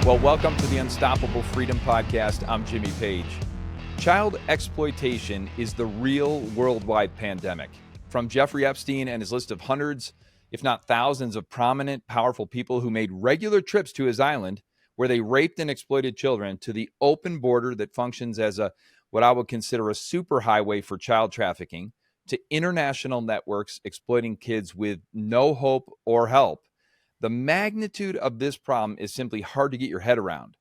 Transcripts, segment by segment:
Well, welcome to the Unstoppable Freedom Podcast. I'm Jimmy Page. Child exploitation is the real worldwide pandemic. From Jeffrey Epstein and his list of hundreds, if not thousands, of prominent, powerful people who made regular trips to his island where they raped and exploited children, to the open border that functions as what I would consider a superhighway for child trafficking, to international networks exploiting kids with no hope or help. The magnitude of this problem is simply hard to get your head around.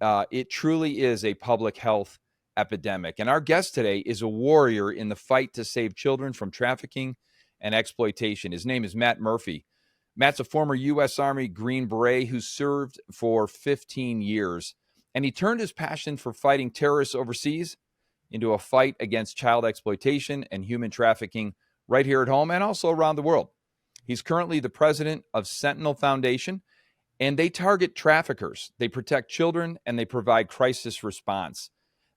It truly is a public health epidemic. And our guest today is a warrior in the fight to save children from trafficking and exploitation. His name is Matt Murphy. Matt's a former U.S. Army Green Beret who served for 15 years. And he turned his passion for fighting terrorists overseas into a fight against child exploitation and human trafficking right here at home and also around the world. He's currently the president of Sentinel Foundation, and they target traffickers. They protect children, and they provide crisis response.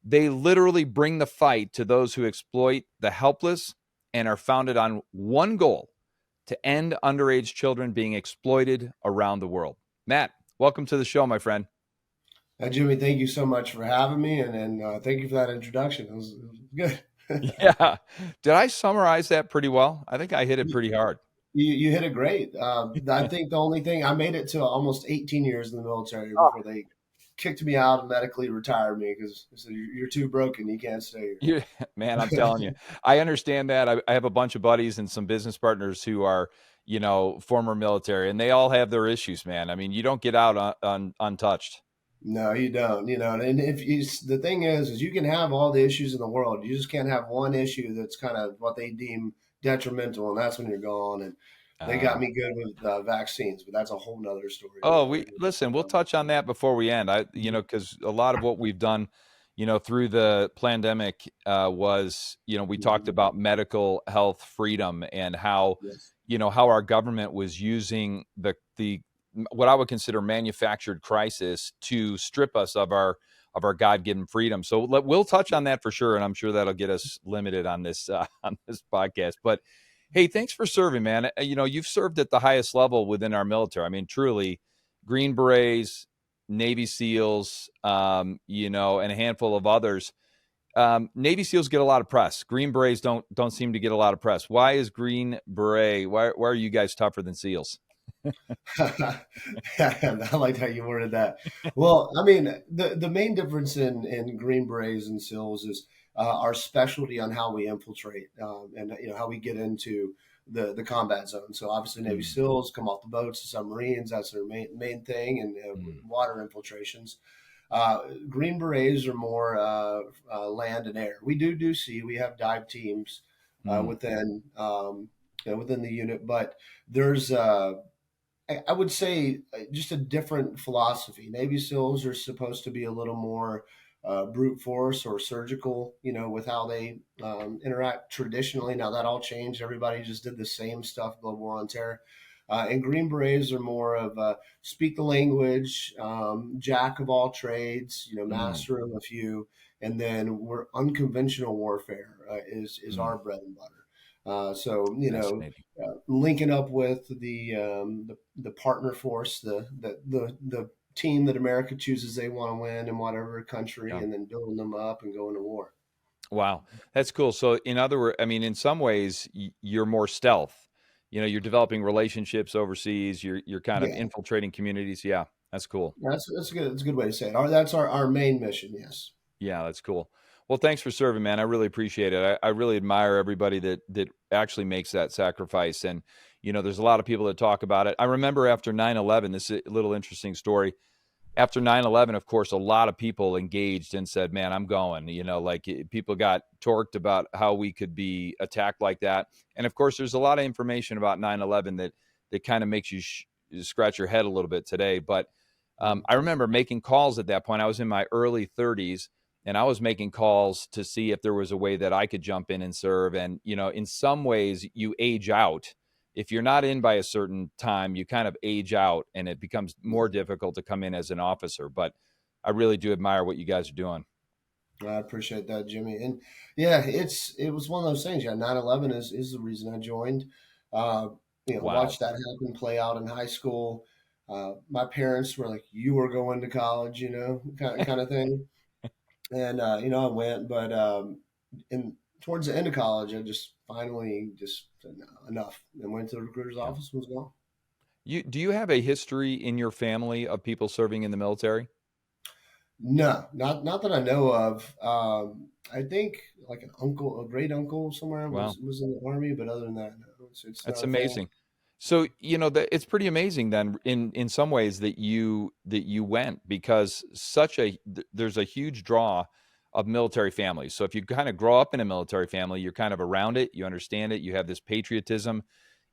They literally bring the fight to those who exploit the helpless and are founded on one goal: to end underage children being exploited around the world. Matt, welcome to the show, my friend. Jimmy, thank you so much for having me, and thank you for that introduction. It was good. Yeah. Did I summarize that pretty well? I think I hit it pretty hard. You hit it great. I think the only thing, I made it to almost 18 years in the military before they kicked me out and medically retired me because they said, you're too broken, you can't stay here. Man, I'm telling you, I understand that. I have a bunch of buddies and some business partners who are, former military, and they all have their issues, man. I mean, you don't get out untouched. No, you don't. And the thing is you can have all the issues in the world. You just can't have one issue that's kind of what they deem detrimental, and that's when you're gone. And they got me good with vaccines, but that's a whole nother story. We'll touch on that before we end. Because a lot of what we've done, through the pandemic was, we talked about medical health freedom and how, Yes. How our government was using the what I would consider manufactured crisis to strip us of our God-given freedom. So we'll touch on that for sure, and I'm sure that'll get us limited on this podcast. But hey, thanks for serving, man. You've served at the highest level within our military. I mean, truly, Green Berets, Navy SEALs, and a handful of others. Navy SEALs get a lot of press. Green Berets don't seem to get a lot of press. Why is Green Beret? Why are you guys tougher than SEALs? I liked how you worded that. Well, I mean, the main difference in Green Berets and SEALs is our specialty on how we infiltrate and how we get into the combat zone. So obviously, Navy SEALs come off the boats, the submarines. That's their main thing, and water infiltrations. Green Berets are more land and air. We do sea. We have dive teams within within the unit, but there's I would say just a different philosophy. Navy SEALs are supposed to be a little more brute force or surgical, with how they interact traditionally. Now that all changed. Everybody just did the same stuff, Global War on Terror. And Green Berets are more of speak the language, jack of all trades, master of a few. And then we're unconventional warfare is our bread and butter. Linking up with the partner force, the team that America chooses they want to win in whatever country, and then building them up and going to war. Wow, that's cool. So, in other words, I mean, in some ways, you're more stealth. You're developing relationships overseas. You're kind of infiltrating communities. Yeah, that's cool. That's good. That's a good way to say it. That's our main mission. Yes. Yeah, that's cool. Well, thanks for serving, man. I really appreciate it. I really admire everybody that actually makes that sacrifice. And, there's a lot of people that talk about it. I remember after 9/11, this is a little interesting story. After 9/11, of course, a lot of people engaged and said, man, I'm going, people got torqued about how we could be attacked like that. And of course, there's a lot of information about 9/11 that kind of makes you scratch your head a little bit today. But I remember making calls at that point. I was in my early 30s. And I was making calls to see if there was a way that I could jump in and serve. And, in some ways you age out. If you're not in by a certain time, you kind of age out and it becomes more difficult to come in as an officer. But I really do admire what you guys are doing. I appreciate that, Jimmy. And yeah, it was one of those things. Yeah, 9/11 is the reason I joined. Wow. Watched that happen play out in high school. my parents were like, "You were going to college," kind of thing. And I went, but in towards the end of college, I just finally just said, "No, enough," and went to the recruiter's Yeah. office and was gone. Do you have a history in your family of people serving in the military? No, not that I know of. I think like an uncle, a great uncle somewhere Wow. was in the army, but other than that, no, it's That's not a thing. amazing. So, that it's pretty amazing then in some ways that you went because there's a huge draw of military families. So if you kind of grow up in a military family, you're kind of around it, you understand it, you have this patriotism,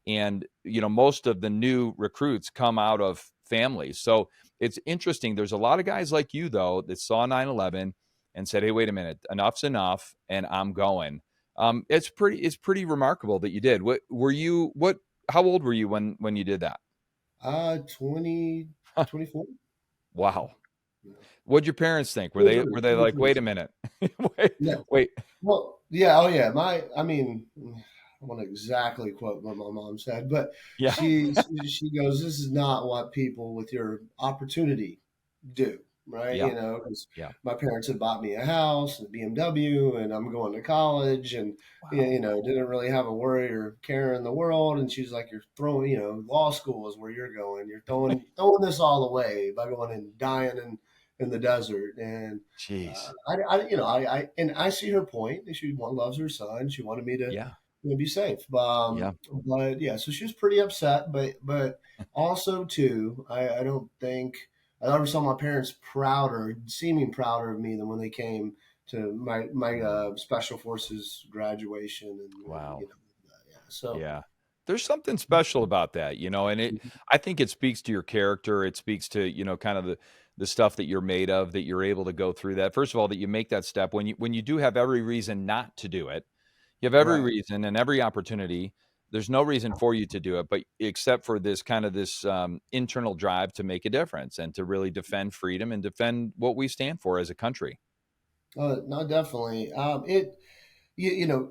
and most of the new recruits come out of families. So it's interesting. There's a lot of guys like you though that saw 9/11 and said, "Hey, wait a minute, enough's enough, and I'm going." It's pretty remarkable that you did. How old were you when you did that? 20, 24. Wow. Yeah. What'd your parents think? Were they 23, were they like, 23. wait a minute, wait, Yeah. wait, Well, yeah. Oh, yeah. I mean, I want to exactly quote what my mom said, but yeah, she goes, "This is not what people with your opportunity do, right?" yeah, 'Cause yeah. my parents had bought me a house, a BMW, and I'm going to college, and Wow. didn't really have a worry or care in the world. And she's like, "You're throwing, law school is where you're going. You're throwing this all away by going and dying in the desert." And Jeez. and I see her point. Loves her son. She wanted me to Yeah, be safe. yeah. But yeah, so she was pretty upset. But also too, I don't think I ever saw my parents prouder, seeming prouder of me than when they came to my Mm. special forces graduation. And Wow. yeah. So Yeah. There's something special about that, and I think it speaks to your character. It speaks to, kind of the stuff that you're made of, that you're able to go through that. First of all, that you make that step when you do have every reason not to do it. You have every right. reason and every opportunity. There's no reason for you to do it, but except for this internal drive to make a difference and to really defend freedom and defend what we stand for as a country. No, definitely.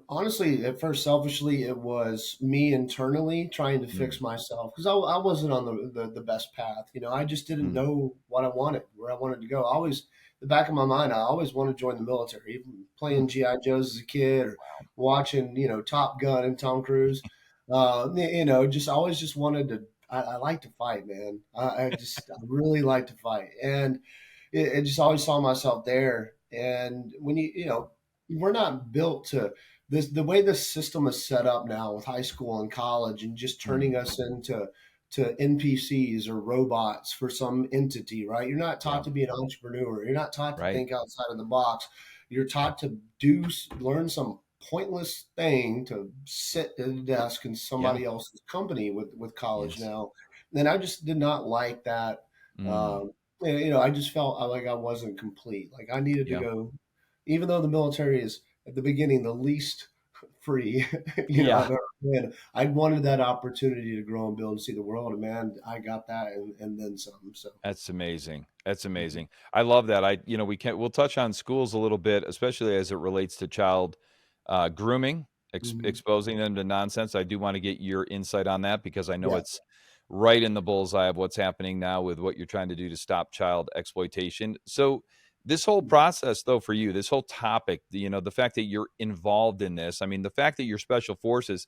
Honestly, at first, selfishly, it was me internally trying to Mm, fix myself because I wasn't on the best path. I just didn't mm, know what I wanted, where I wanted to go. I always, the back of my mind, I always wanted to join the military, even mm. playing GI Joes as a kid or watching, Top Gun and Tom Cruise. Just I always just wanted to. I like to fight, man. I really like to fight, and it just always saw myself there. And when we're not built to this, the way the system is set up now with high school and college and just Mm. turning us into NPCs or robots for some entity, right? You're not Yeah, taught to be an entrepreneur. You're not taught to right. think outside of the box. You're taught to learn some pointless thing to sit at a desk in Yeah. somebody else's company with college Yes. now. And I just did not like that. Mm. Um, I just felt like I wasn't complete. Like I needed to Yeah. go, even though the military is at the beginning the least free, I've Yeah. ever been. I wanted that opportunity to grow and build and see the world, and man, I got that and then some. So That's amazing. That's amazing. I love that. We'll touch on schools a little bit, especially as it relates to child grooming, mhm. exposing them to nonsense. I do want to get your insight on that because I know Yeah, it's right in the bullseye of what's happening now with what you're trying to do to stop child exploitation. So, this whole process, though, for you, this whole topic, the fact that you're involved in this, I mean, the fact that you're special forces,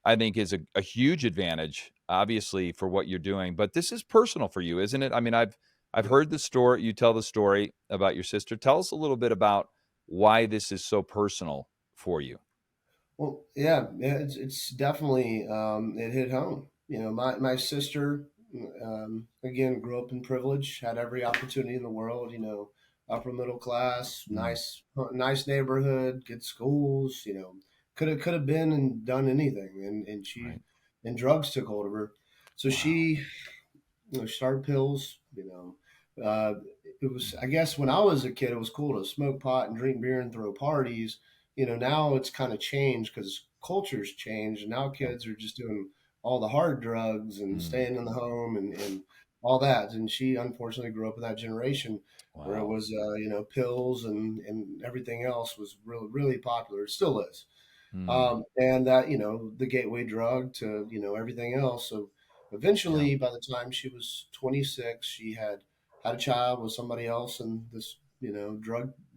I think is a huge advantage, obviously, for what you're doing. But this is personal for you, isn't it? I mean, I've yeah. heard the story. You tell the story about your sister. Tell us a little bit about why this is so personal for you. Well, yeah, yeah, it's definitely it hit home. My sister again grew up in privilege, had every opportunity in the world. Upper middle class, Mm, nice neighborhood, good schools. Could have been and done anything, and right. drugs took hold of her. So Wow. she started pills. Uh, it was, I guess, when I was a kid, it was cool to smoke pot and drink beer and throw parties. Now it's kind of changed because culture's changed, and now Yep. kids are just doing all the hard drugs and Mm, staying in the home and all that. And she unfortunately grew up in that generation where it wow. was, pills and everything else was really, really popular. It still is. Mm, And that, the gateway drug to, everything else. So Yeah. Eventually, by the time she was 26, she had a child with somebody else in this,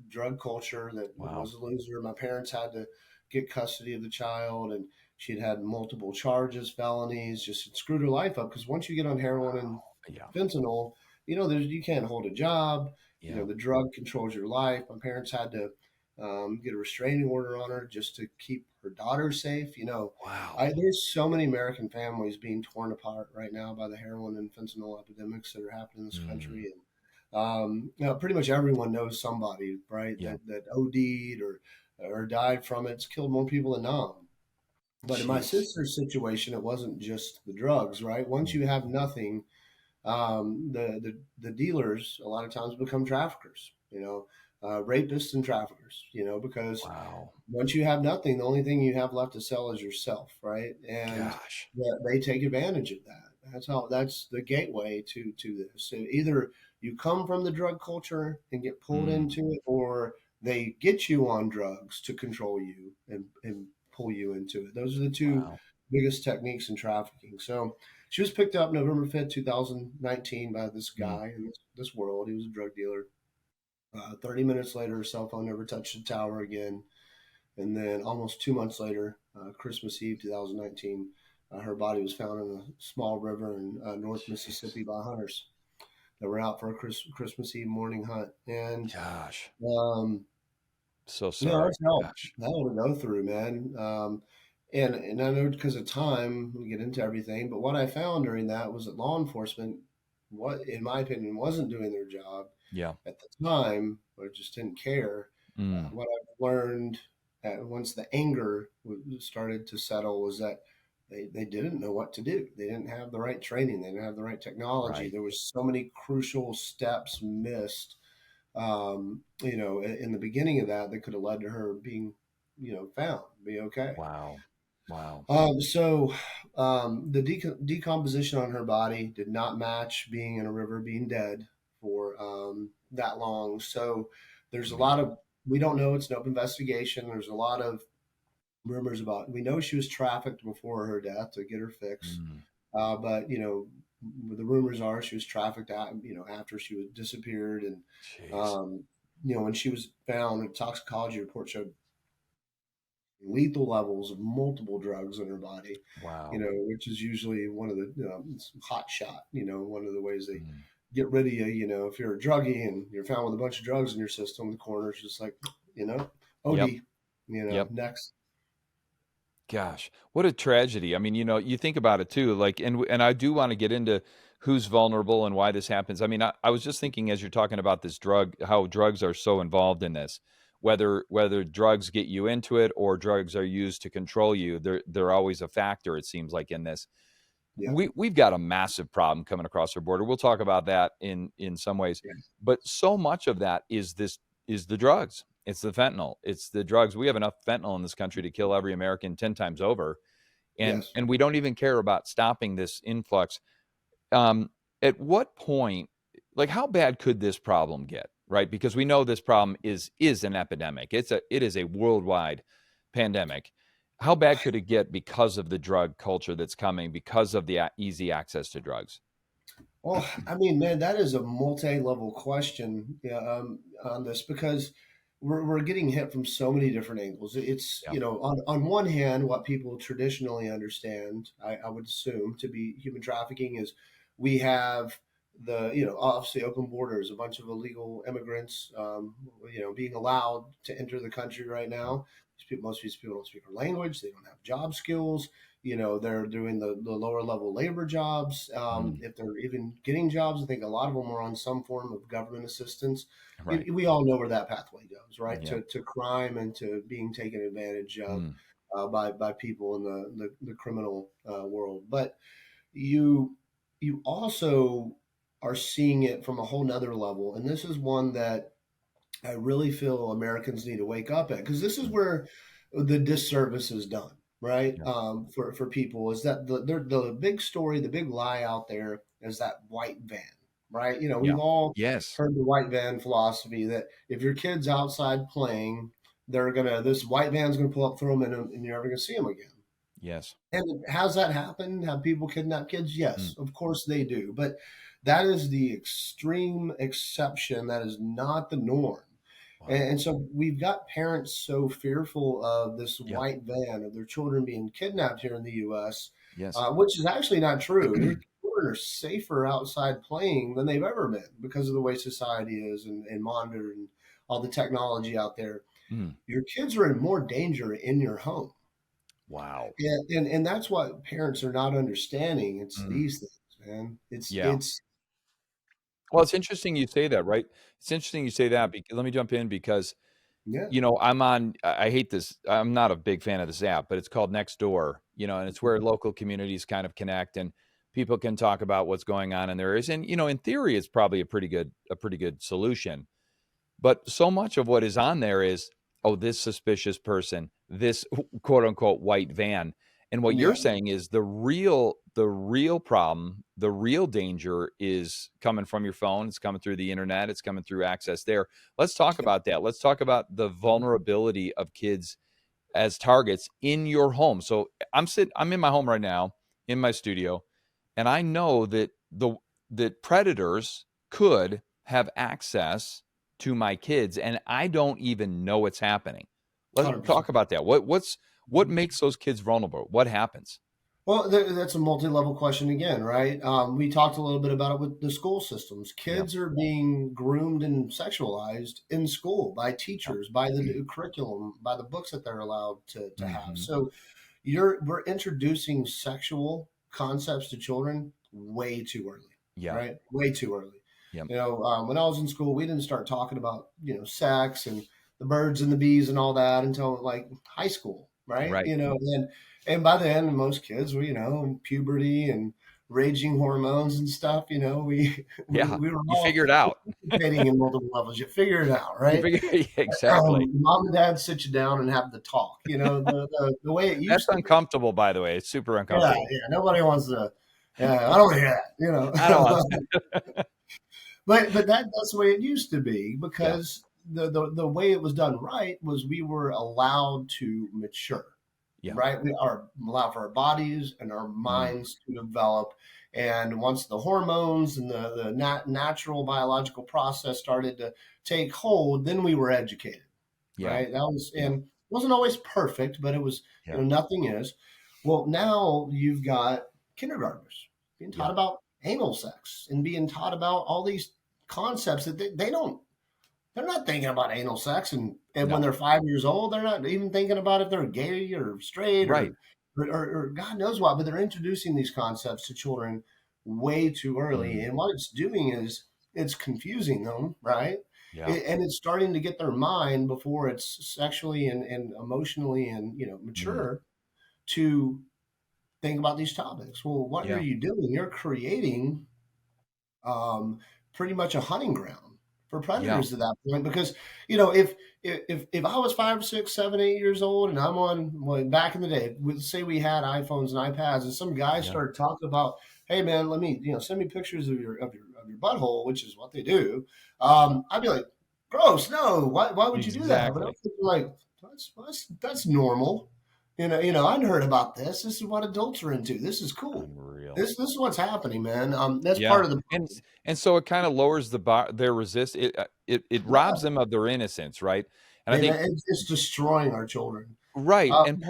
drug culture that Wow. was a loser. My parents had to get custody of the child, and she'd had multiple charges, felonies, just it screwed her life up. Because once you get on heroin and Yeah. fentanyl, you can't hold a job. Yeah. The drug controls your life. My parents had to get a restraining order on her just to keep her daughter safe. Wow. There's so many American families being torn apart right now by the heroin and fentanyl epidemics that are happening in this Mm. country. And pretty much everyone knows somebody, right, Yeah. that OD'd or died from it. It's killed more people than not. But in my Jeez. sister's situation, it wasn't just the drugs, right? Once Mm. you have nothing, the dealers a lot of times become traffickers, rapists and traffickers, because Wow. once you have nothing, the only thing you have left to sell is yourself, right? And Gosh. they take advantage of that. That's the gateway to this. So either you come from the drug culture and get pulled Mm. into it, or they get you on drugs to control you and pull you into it. Those are the two Wow. biggest techniques in trafficking. So she was picked up November 5th, 2019 by this Mm. guy in this world. He was a drug dealer. 30 minutes later, her cell phone never touched the tower again. And then almost 2 months later, Christmas Eve 2019, her body was found in a small river in North Jeez. Mississippi by hunters that were out for a Christmas Eve morning hunt. And, Gosh. um, So sorry. that's hell. Gosh. Hell to go through, man. And I know because of time, we get into everything, but what I found during that was that law enforcement, what in my opinion, wasn't doing their job Yeah. at the time, or just didn't care. Mm. What I've learned once the anger started to settle was that they didn't know what to do. They didn't have the right training. They didn't have the right technology. Right. There was so many crucial steps missed, in the beginning of that could have led to her being, found, be okay. Wow. Wow. The decomposition on her body did not match being in a river, being dead for that long. So there's a lot Man. of, we don't know, it's an open investigation. There's a lot of rumors about, we know she was trafficked before her death to get her fix. Mm. But, the rumors are she was trafficked out, after she was disappeared. And, Jeez. um, when she was found, a toxicology report showed lethal levels of multiple drugs in her body, Wow. which is usually one of the hot shot, one of the ways they Mm. get rid of you. If you're a druggie and you're found with a bunch of drugs in your system, the coroner's just like, Yep. OD, Yep. next. Gosh, what a tragedy. I mean, you think about it too, like, and I do want to get into who's vulnerable and why this happens. I mean, I was just thinking as you're talking about this drug, how drugs are so involved in this, whether drugs get you into it or drugs are used to control you, they're always a factor, it seems like, in this. Yeah, We've got a massive problem coming across our border. We'll talk about that in some ways, yeah, but so much of that is the drugs. It's the fentanyl. It's the drugs. We have enough fentanyl in this country to kill every American 10 times over, and yes. and we don't even care about stopping this influx. Um, at what point, like, how bad could this problem get? Right, because we know this problem is an epidemic. It is a worldwide pandemic. How bad could it get because of the drug culture that's coming, because of the easy access to drugs? Well, I mean, man, that is a multi-level question, yeah, on this, because we're getting hit from so many different angles. It's, Yeah. on one hand, what people traditionally understand, I would assume, to be human trafficking is we have obviously open borders, a bunch of illegal immigrants, being allowed to enter the country right now. Most of these people don't speak our language. They don't have job skills. They're doing the lower level labor jobs. Mm, If they're even getting jobs, I think a lot of them are on some form of government assistance. right. We all know where that pathway goes, right? Yeah. To crime and to being taken advantage of Mm, by people in the criminal world. But you you also are seeing it from a whole nother level, and this is one that I really feel Americans need to wake up at, because this is mm, where the disservice is done, right? yeah. For people is that the big story, the big lie out there is that white van, right? Yeah. We've all Yes. heard the white van philosophy that if your kid's outside playing, this white van's gonna pull up, throw them in, and you're never gonna see them again. Yes. And has that happened? Have people kidnap kids? Mm. Yes, of course they do. But that is the extreme exception. That is not the norm. Wow. And so we've got parents so fearful of this Yeah. white van of their children being kidnapped here in the U.S., Yes. which is actually not true. Your children are safer outside playing than they've ever been because of the way society is and monitored and all the technology out there. Mm. Your kids are in more danger in your home. Wow. And that's what parents are not understanding. It's Mm. these things, man. Yeah. It's Well, it's interesting you say that, right? It's interesting you say that. Let me jump in because, yeah, I'm on, I hate this. I'm not a big fan of this app, but it's called Nextdoor, and it's where local communities kind of connect and people can talk about what's going on in their areas. And, in theory, it's probably a pretty good solution. But so much of what is on there is, oh, this suspicious person, this quote unquote white van. And what you're yeah, saying is the real problem, the real danger is coming from your phone. It's coming through the internet. It's coming through access there. Let's talk about that. Let's talk about the vulnerability of kids as targets in your home. So I'm in my home right now, in my studio, and I know that predators could have access to my kids, and I don't even know it's happening. Let's 100%. talk about that. What makes those kids vulnerable? What happens? Well, that's a multi-level question again, right? We talked a little bit about it with the school systems. Yeah. Kids are being groomed and sexualized in school by Yeah. teachers, by the curriculum, by the books that they're allowed to have. Hmm. So we're introducing sexual concepts to children way too early, Yeah. right? Way too early. Yeah. When I was in school, we didn't start talking about sex and the birds and the bees and all that until like high school, right? Right. And by then most kids were in puberty and raging hormones and stuff. We we, Yeah. we were You all figure it out. participating in multiple levels. You figure it out, You right? figure exactly. Mom and dad sit you down and have the talk. The way it That's used to be. uncomfortable, by the way. It's super Yeah, uncomfortable. yeah. Nobody wants to. Yeah, I don't want to hear I don't want that. that. But that's the way it used to be Yeah. because the way it was done right was we were allowed to mature, Yeah. right? We are allowed for our bodies and our Mm. minds to develop. And once the hormones and the natural biological process started to take hold, then we were educated, Yeah. right? That was Yeah. and it wasn't always perfect, but it was Yeah. nothing is. Well, now you've got kindergartners being taught Yeah. about anal sex and being taught about all these concepts that they don't they're not thinking about anal sex and when No. they're 5 years old, they're not even thinking about if they're gay or straight Right. or God knows what, but they're introducing these concepts to children way too early. Mm. And what it's doing is it's confusing them, right? Yeah. And it's starting to get their mind before it's sexually and emotionally and Mm. mature to think about these topics. Well, what are Yeah. you doing? You're creating pretty much a hunting ground for Yeah. predators at that point. Because if I was 5, 6, 7, 8 years old and I'm on well, back in the day, say we had iPhones and iPads, and some guy Yeah. started talking about, hey man, let me send me pictures of your butthole, which is what they do. I'd be like, gross, no, why would you do that? But I'm Exactly. thinking like that's normal. I'd heard about this. This is what adults are into. This is cool. Unreal. This is what's happening, man. That's Yeah. part of the And so it kind of lowers their resist it robs yeah. them of their innocence, right? And I And think it's destroying our children. right. Uh, And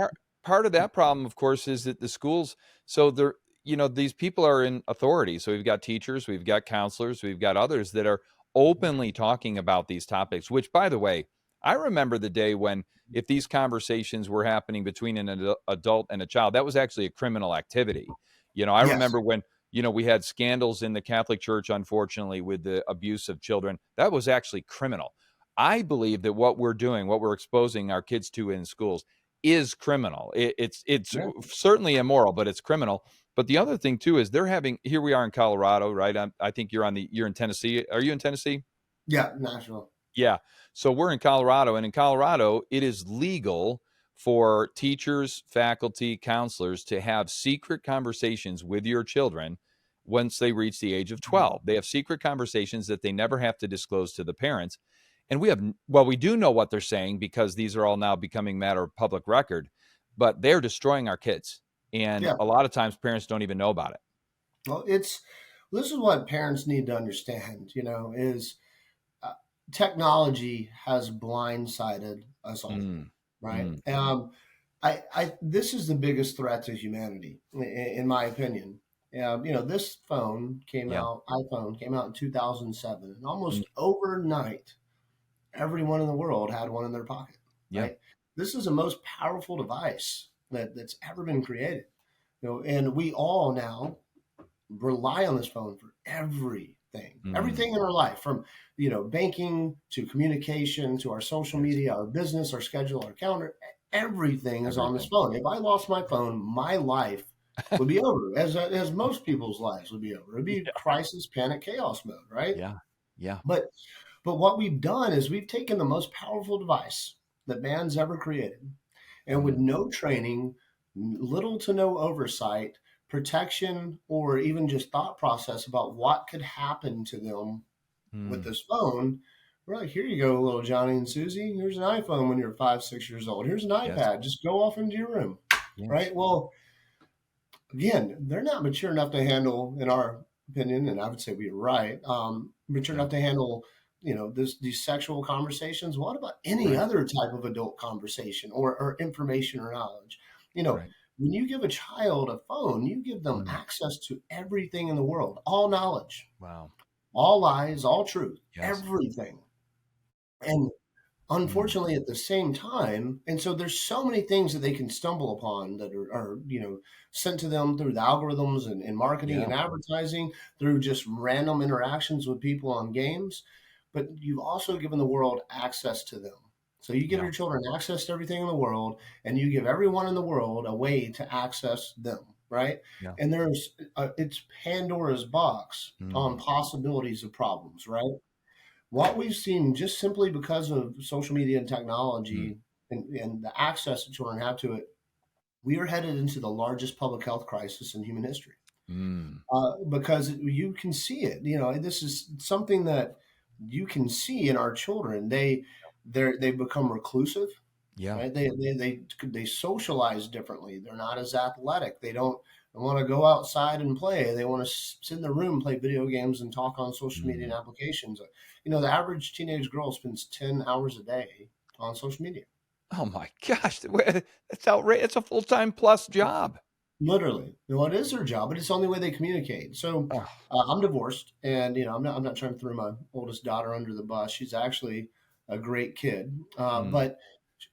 part of that problem, of course, is that the schools, so they're, these people are in authority. So we've got teachers, we've got counselors, we've got others that are openly talking about these topics, which, by the way, I remember the day when if these conversations were happening between an adult and a child, that was actually a criminal activity. I yes. remember when, we had scandals in the Catholic Church, unfortunately, with the abuse of children. That was actually criminal. I believe that what we're doing, what we're exposing our kids to in schools, is criminal. It's Yeah. certainly immoral, but it's criminal. But the other thing too is they're having. Here we are in Colorado, right? I think you're in Tennessee. Are you in Tennessee? Yeah. Nashville. Yeah. So we're in Colorado, and in Colorado, it is legal for teachers, faculty, counselors to have secret conversations with your children once they reach the age of 12. They have secret conversations that they never have to disclose to the parents. And we do know what they're saying because these are all now becoming matter of public record. but they're destroying our kids. And Yeah. a lot of times parents don't even know about it. Well, this is what parents need to understand, is uh, technology has blindsided us all, Mm, right? mm, This is the biggest threat to humanity, in my opinion. This yeah. iPhone came out in 2007, and Mm, almost overnight, everyone in the world had one in their pocket, yeah. right? This is the most powerful device that's ever been created. And we all now rely on this phone for Mm, everything in our life, from banking to communication to our social yes. media, our business, our schedule, our calendar. Everything is on this Everything. phone. If I lost my phone, my life would be over, as most people's lives would be over. It'd be Yeah. crisis, panic, chaos mode, right? Yeah. Yeah. but but what we've done is we've taken the most powerful device that man's ever created, and with Mm, no training, little to no oversight, protection, or even just thought process about what could happen to them with mm, this phone, we're like, here you go, little Johnny and Susie. Here's an iPhone when you're 5, 6 years old. Here's an yes. iPad. Just go off into your room, Yes. right? Well, again, they're not mature enough to handle, in our opinion, and I would say we are right, mature Yeah. enough to handle, these sexual conversations. What about any Right. other type of adult conversation or information or knowledge? You know, Right. when you give a child a phone, you give them Mm, access to everything in the world, all knowledge, wow. all lies, all truth, Yes. everything. And Mm, unfortunately, at the same time, and so there's so many things that they can stumble upon that are sent to them through the algorithms and marketing yeah. and advertising, through just random interactions with people on games. But you've also given the world access to them. So you give Yeah. your children access to everything in the world, and you give everyone in the world a way to access them, right? Yeah. And it's Pandora's box Mm, on possibilities of problems, right? What we've seen, just simply because of social media and mm, technology, and the access that children have to it, we are headed into the largest public health crisis in human history. mm, Because you can see it. This is something that you can see in our children. They become reclusive, yeah. right? They socialize differently. They're not as athletic. They don't want to go outside and play. They want to sit in the room, play video games, and talk on social media and Mm. applications. The average teenage girl spends 10 hours a day on social media. Oh my gosh. That's outrageous. It's a full-time plus job. Literally, it is their job, but it's the only way they communicate. So, Oh, I'm divorced, and I'm not trying to throw my oldest daughter under the bus. She's actually a great kid, mm. but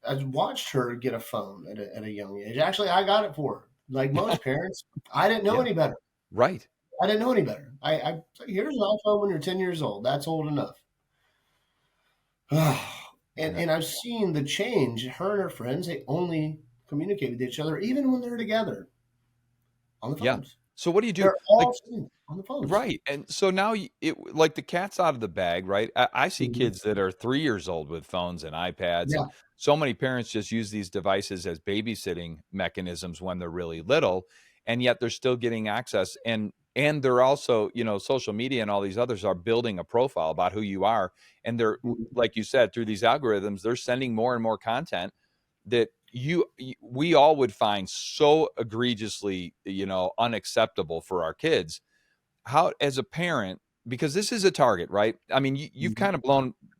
I watched her get a phone at a young age. Actually, I got it for her. Like most parents, I didn't know Yeah. any better. Right. I didn't know any better. I Here's an iPhone when you're 10 years old. That's old enough. and Yeah. and I've seen the change. Her and her friends, they only communicate with each other, even when they're together, on the Yeah. phones. So what do you do? They're all Like, sitting on the phones. right, and so now like, the cat's out of the bag, right? I see Mhm. kids that are 3 years old with phones and iPads, Yeah. and so many parents just use these devices as babysitting mechanisms when they're really little, and yet they're still getting access, and they're also, social media and all these others are building a profile about who you are, and they're Mhm. like you said, through these algorithms, they're sending more and more content that we all would find so egregiously, unacceptable for our kids. How, as a parent, because this is a target, right? I mean, you've Mhm. kind of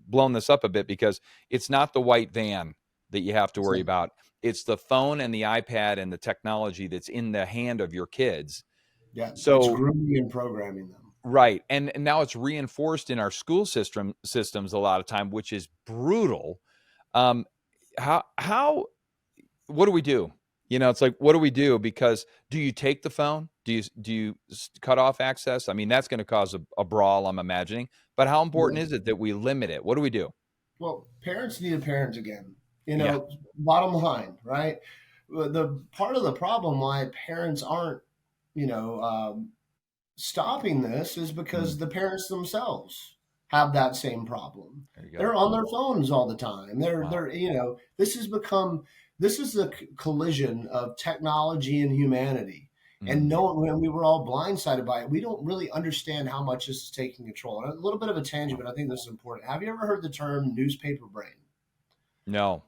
blown this up a bit, because it's not the white van that you have to worry So, about. It's the phone and the iPad and the technology that's in the hand of your kids. yeah, it's So, grooming and programming them. right, and now it's reinforced in our school systems a lot of time, which is brutal. Um, how what do we do? It's like, what do we do? Because do you take the phone? Do you cut off access? I mean, that's going to cause a brawl, I'm imagining. But how important Yeah. is it that we limit it? What do we do? Well, parents need to parent again. Yeah. Bottom line, right? The part of the problem why parents aren't, you know, stopping this is Mm, because the parents themselves have that same problem. there you go. They're on their phones all the time. Wow. This is the collision of technology and humanity. And Mm, no, when we were all blindsided by it, we don't really understand how much this is taking control. And a little bit of a tangent, wow. but I think this is important. Have you ever heard the term newspaper brain? No.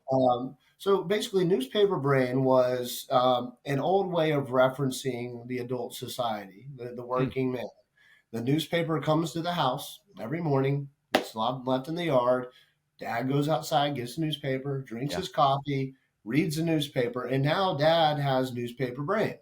So basically, newspaper brain was an old way of referencing the adult society, the Hmm. working man. The newspaper comes to the house every morning. It's left in the yard. Dad goes outside, gets the newspaper, drinks Yeah. his coffee, reads the newspaper, and now dad has newspaper brain.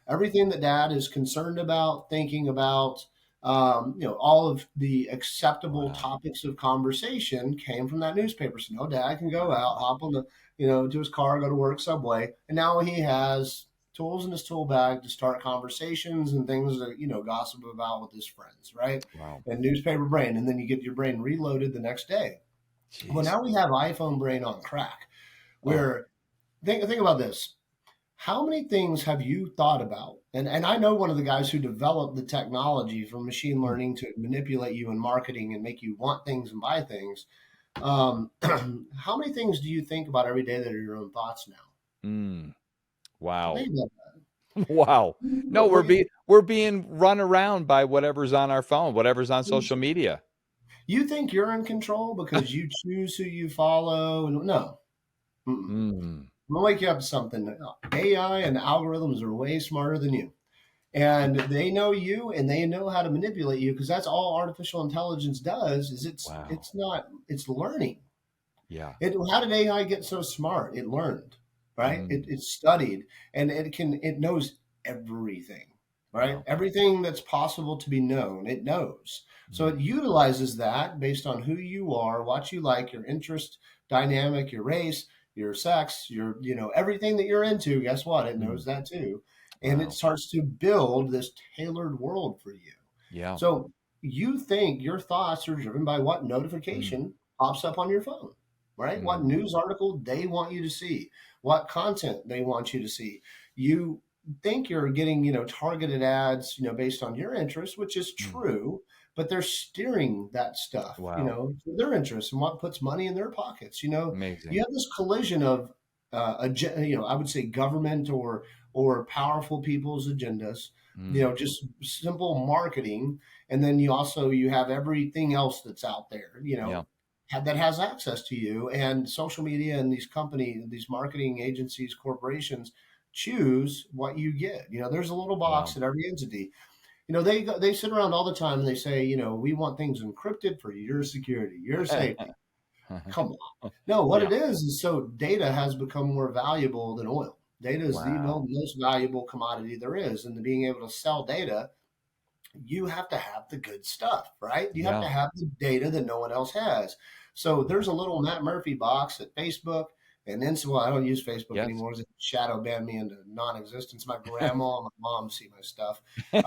Everything that dad is concerned about, thinking about, all of the acceptable Wow. topics of conversation came from that newspaper. So no, dad can go out, hop on the, to his car, go to work, subway, and now he has tools in his tool bag to start conversations and things that gossip about with his friends, right? Wow. And newspaper brain, and then you get your brain reloaded the next day. Well, Jeez. now we have iPhone brain on crack. Oh. Where think about this: how many things have you thought about? And I know one of the guys who developed the technology for machine Hmm. learning to manipulate you in marketing and make you want things and buy things. How many things do you think about every day that are your own thoughts now? Mm. Wow. Think about Wow. No, what we're being run around by whatever's on our phone, whatever's on social media. you think you're in control because you choose who you follow. And no, mm-mm. Mm. I'm gonna wake you up to something. AI and algorithms are way smarter than you. And they know you and they know how to manipulate you because that's all artificial intelligence does is Wow. it's learning. Yeah. How did AI get so smart? It learned, right? Mm. It studied and it knows everything, right? Wow. Everything that's possible to be known, it knows. So Mm. it utilizes that based on who you are, what you like, your interest dynamic, your race, your sex, everything that you're into. Guess what? It knows Mm. that too. And it Wow. starts to build this tailored world for you. Yeah. So you think your thoughts are driven by what Mm. notification pops up on your phone, right? What Mm. news article they want you to see, what content they want you to see. You think you're getting, targeted ads, based on your interests, which is Mm. true, but they're steering that stuff, Wow. to their interests and what puts money in their pockets. You Amazing. have this collision of, I would say government or powerful people's agendas, Mm. just simple marketing, and then you have everything else that's out there, Yeah. that has access to you, and social media and these marketing agencies, corporations choose what you get. There's a little Wow. box at every entity. They sit around all the time and they say, we want things encrypted for your security, your safety. Come on. No, what it Yeah. is so data has become more valuable than oil. Data is the Wow. most valuable commodity there is. And being able to sell data, you have to have the good stuff, right? You have to Yeah. have the data that no one else has. So there's a little Matt Murphy box at Facebook and then, well, I don't use Facebook Yes. anymore. It shadow banned me into non-existence. My grandma and my mom see my stuff, and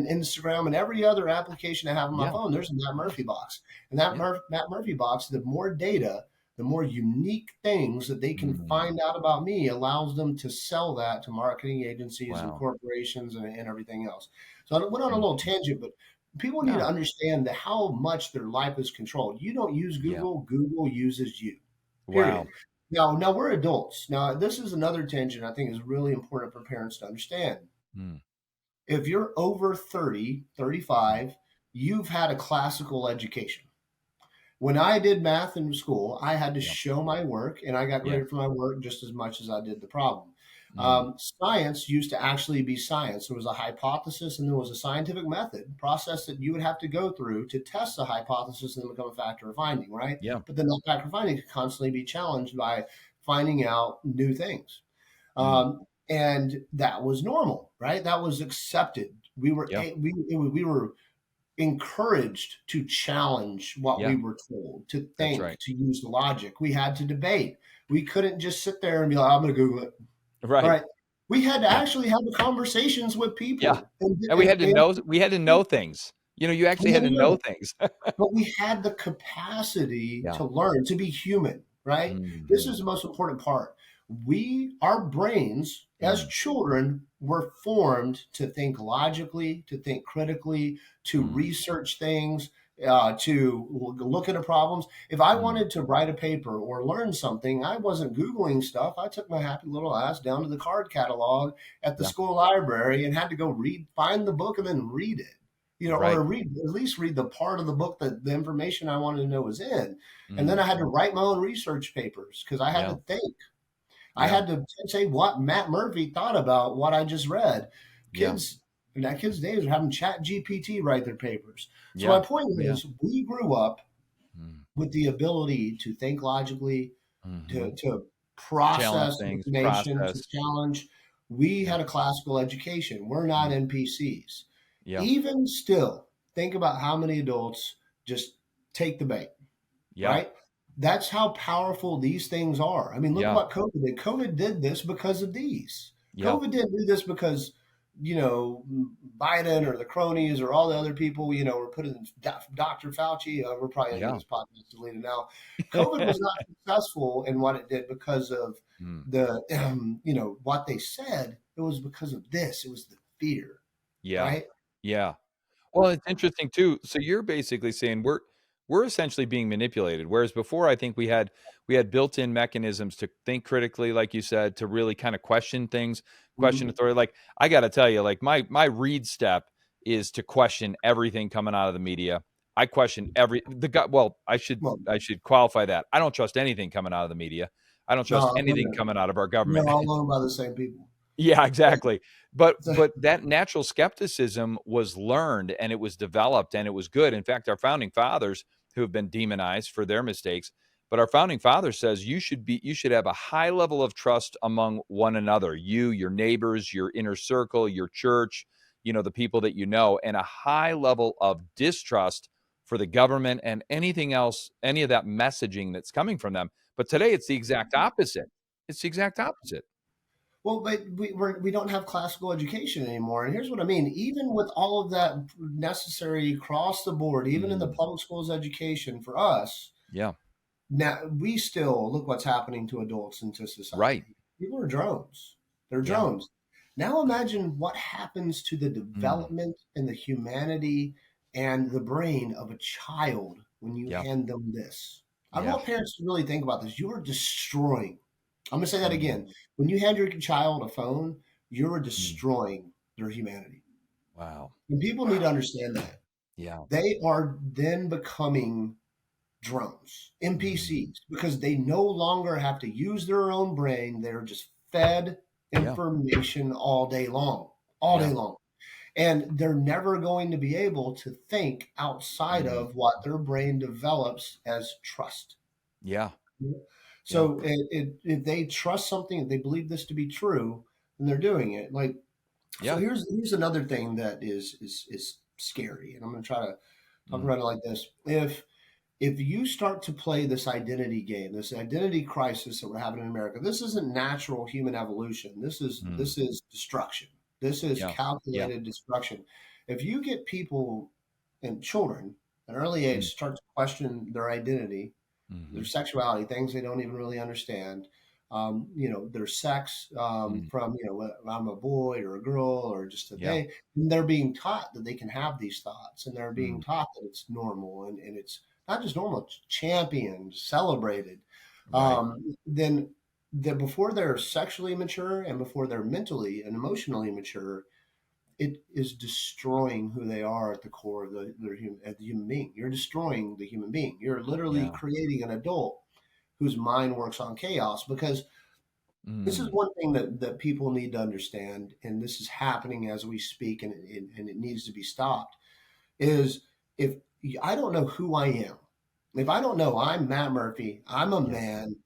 Instagram and every other application I have on my Yeah. phone. There's a Matt Murphy Yes. box, and that Yeah. Matt Murphy box. The more data, the more unique things that they can Mm. find out about me allows them to sell that to marketing agencies and Wow. corporations and everything else. So I went on a little Mhm. tangent, but people need to No. understand that how much their life is controlled. You don't use Yeah. Google; Google uses you. Period. Wow. Now we're adults. Now this is another tangent I think is really important for parents to understand. Mm. If you're over 30, Mm. 35, you've had a classical education. When I did math in school, I had to Yeah. show my work, and I got Yeah. graded for my work just as much as I did the problem. Mm. Science used to actually be science. There was a hypothesis, and there was a scientific method process that you would have to go through to test the hypothesis and then become a factor of finding, right? Yeah. But then that factor of finding could constantly be challenged by finding out new things. Mm. And that was normal, right? That was accepted. Yeah. We were encouraged to challenge what we Yeah. were told, to That's think, right. to use logic. We had to debate. We couldn't just sit there and be like, I'm going to Google it. All Right. right. We had to Yeah. actually have the conversations with Yeah. people. And we had to know things. You actually We had had to to know know. things. But we had the capacity Yeah. to learn, to be human, right? This is Mhm. the most important part. Our brains as Mm. children were formed to think logically, to think critically, to Mm. research things, to look at problems. If I Mm. wanted to write a paper or learn something, I wasn't Googling stuff. I took my happy little ass down to the card catalog at the Yeah. school library and had to go find the book and then read it, or Right. read, at least read the part of the book that the information I wanted to know was in. And then Mm. I had to write my own research papers because I had Yeah. to think. I Yeah. had to say what Matt Murphy thought about what I just read. Yeah. Kids in that kids' days are having Chat GPT write their papers. So my Yeah. point Oh, yeah. is, we grew up Mm. with the ability to think logically, Hmm. to Challenge process things, information, to process. challenge. We Yeah. had a classical education. We're not Mm. NPCs. Yeah. Even still, think about how many adults just take the bait, Yeah. right? That's how powerful these things are. I mean, look at Yeah. what COVID did. COVID did this because of these. Yeah. COVID didn't do this because, Biden or the cronies or all the other people, were putting Dr. Fauci. We're probably going to get Yeah. this podcast deleted now. COVID was not successful in what it did because of Mm. what they said. It was because of this. It was the fear, Yeah. right? Yeah. Well, it's interesting too. So you're basically saying we're essentially being manipulated, whereas before I think we had built-in mechanisms to think critically, like you said, to really kind of question things, question Mhm. authority. Like I got to tell you, like my read step is to question everything coming out of the media. I question every the guy. Well, Well, I should qualify that. I don't trust anything coming out of the media. I don't trust no, anything coming out of our we're government. all owned by the same people. Yeah, exactly. But So, but that natural skepticism was learned and it was developed and it was good. In fact, our founding fathers, who have been demonized for their mistakes, but our founding father says you should have a high level of trust among one another, you, your neighbors, your inner circle, your church, the people that you know, and a high level of distrust for the government and anything else, any of that messaging that's coming from them. But today it's the exact opposite. It's the exact opposite. well, but we don't have classical education anymore. And here's what I mean: even with all of that necessary across the board, even in the Mm, public schools education for us, yeah. now we still look what's happening to adults and to Right. society. People are drones. They're Yeah. drones. Now imagine what happens to the Mm. development and the humanity and the brain of a child when you Yeah. hand them this. I Yeah. want parents to really think about this. You are destroying. I'm going to say that Mm. again. When you hand your child a phone, you're Mm. destroying their humanity. Wow. And people need to Wow. understand that. Yeah. They are then becoming drones, Mm. NPCs, because they no longer have to use their own brain. They're just fed Yeah. information all day Yeah. long. And they're never going to be able to think outside Mm. of what their brain develops as trust. Yeah. Yeah. So if they trust something, if they believe this to be true, then they're doing it. Like, so Yeah. here's another thing that is scary, and I'm going to try to talk Mm. about it like this. If you start to play this identity game, this identity crisis that we're having in America, this isn't natural human evolution. This is Mm. this is destruction. This is Yeah. Yeah. calculated destruction. If you get people and children at an early age Mm. start to question their identity, their Mhm. sexuality, things they don't even really understand. Their sex, Mm. from whether I'm a boy or a girl or just a Yeah. they, and they're being taught that they can have these thoughts, and they're being Mm. taught that it's normal, and it's not just normal, it's championed, celebrated. Right. Then before they're sexually mature and before they're mentally and emotionally mature, it is destroying who they are at the core of the human being. You're destroying the human being. You're literally Yeah. creating an adult whose mind works on chaos, because this is Mm. one thing that people need to understand, and this is happening as we speak, and it needs to be stopped. Is if I don't know who I am, if I don't know I'm Matt Murphy, I'm a Yeah. man,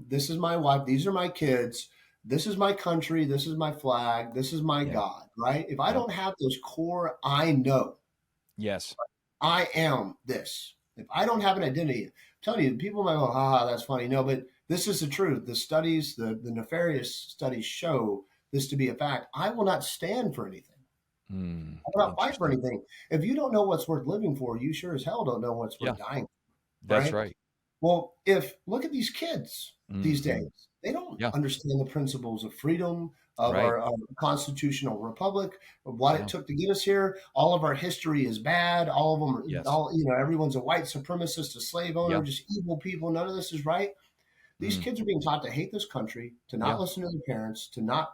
this is my wife, these are my kids, this is my country, this is my flag, this is my Yeah. God, right? If I Yeah. don't have those core, I know Yes. I am this. If I don't have an identity, I'm telling you, people might go, haha, that's funny. No, but this is the truth. The studies, the nefarious studies show this to be a fact. I will not stand for anything. Mm. I will not fight for Interesting. anything. If you don't know what's worth living for, you sure as hell don't know what's Yeah. worth dying for, That's right? right. Well, if look at these kids these Mhm. days, they don't Yeah. understand the principles of freedom, of Right. our constitutional republic, of what it Yeah. took to get us here. All of our history is bad. All of them, Yes. everyone's a white supremacist, a slave owner, Yeah. just evil people. None of this is right. These kids are being taught to hate this country, to not Yeah. listen to their parents, to not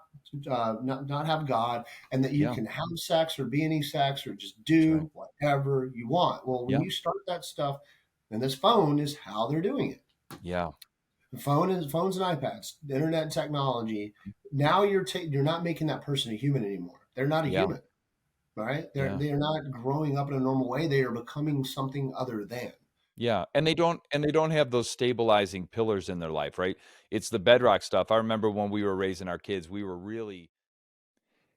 have God, and that you Yeah. can have sex or be any sex or just That's right. do whatever you want. Well, when Yeah. you start that stuff, and this phone is how they're doing it. Yeah. The phones and iPads, the internet technology. Now you're not making that person a human anymore. They're not a Yeah. human, right? Yeah. They're not growing up in a normal way. They are becoming something other than. Yeah, and they don't have those stabilizing pillars in their life, right? It's the bedrock stuff. I remember when we were raising our kids, we were really.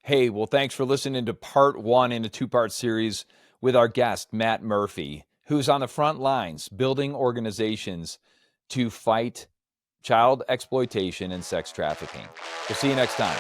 Hey, well, thanks for listening to part 1 in a 2-part series with our guest, Matt Murphy, who's on the front lines building organizations to fight child exploitation and sex trafficking. We'll see you next time.